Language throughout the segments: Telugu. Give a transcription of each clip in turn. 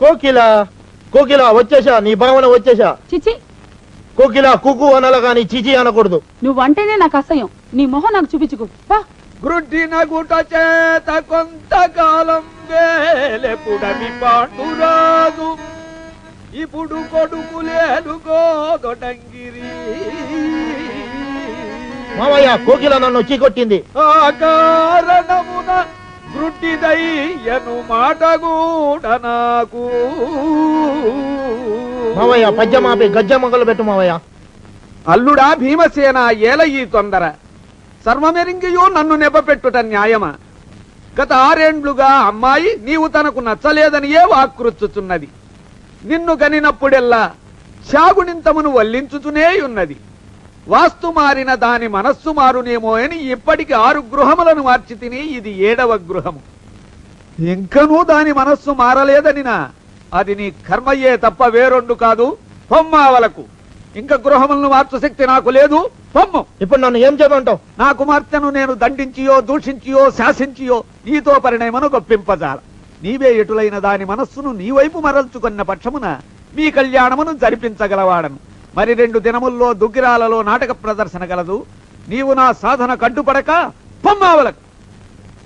కోకిల కోకిల వచ్చేసా, నీ భావన వచ్చేసా. చిచి, కోకిల కుకు అనాల గాని చిచి అనకూడదు. నువ్వంటేనే నాకు అసహ్యం. నీ మొహం నాకు చూపించుకో. గ్రుడ్డిన గుట చేత కొంతకాలం వేలెపుడమి పాండురాజు, ఇప్పుడు కొడుకు లేదు గోదొడంగిరి. మావయ్య కోకిల నన్ను చీకొట్టింది. ఆ కారణమున గ్రుడ్డిదయ్యను మాట కూడా నాకు. మావయ్య పద్యమాపి గజ్జ మొగలు పెట్టు మావయ్య. అల్లుడా భీమసేన, ఏల ఈ తొందర? సర్వమెరింగియూ నన్ను నెపపెట్టుట న్యాయమా? గత 6 ఏండ్లుగా అమ్మాయి నీవు తనకు నచ్చలేదనియే వాక్రుచ్చుచున్నది. నిన్ను గనినప్పుడెల్లా శాగునింతమును వల్లించుచునే ఉన్నది. వాస్తు మారిన దాని మనస్సు మారునేమో అని ఇప్పటికి 6 గృహములను మార్చి తిని ఇది 7వ గృహము. ఇంకనూ దాని మనస్సు మారలేదనినా అది నీ కర్మయ్యే తప్ప వేరొండు కాదు. పొమ్మావలకు ఇంకా గృహములను మార్చు శక్తి నాకు లేదు. పొమ్ము. ఇప్పుడు నన్ను ఏం చేయమంటావు? నా కుమార్తెను నేను దండించియో దూషించియో శాసించియో నీతో పరిణయమను గొప్పింపజాల. నీవే ఎటులైన దాని మనస్సును నీ వైపు మరల్చుకున్న పక్షమున మీ కళ్యాణమును జరిపించగలవాడను. మరి 2 దినముల్లో దుగ్గిరాలలో నాటక ప్రదర్శన గలదు. నీవు నా సాధన కడ్డుపడక పొమ్మావలకు.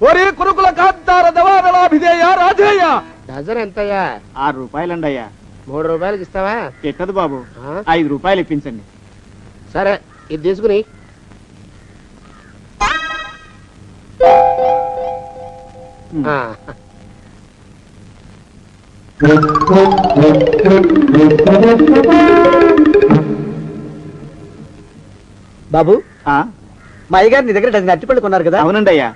ఒరే కురుకుల కాంతార దవారలాభిధేయ రాధేయ. డజన్ ఎంతయ్యా? 6 రూపాయలండయ్యా. 3 రూపాయలకి ఇస్తావా? ఎక్కదు బాబు, 5 రూపాయలు ఇప్పించండి. సరే, ఇది తీసుకుని. బాబు, మా అయ్యగారు నీ దగ్గర డజన్ అరటిపళ్ళు కొన్నారు కదా? అవునండి అయ్యా.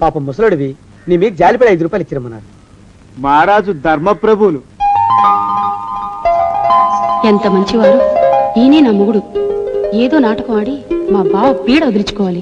పాపం ముసలుడివి, నీ మీకు జాలిపడి 5 రూపాయలు ఇచ్చిరమ్మన్నారు. మహారాజు ధర్మప్రభువులు. ఎంత మంచివారు. ఈయనే నా మొగుడు. ఏదో నాటకం ఆడి మా బావ పీడ వదిలించుకోవాలి.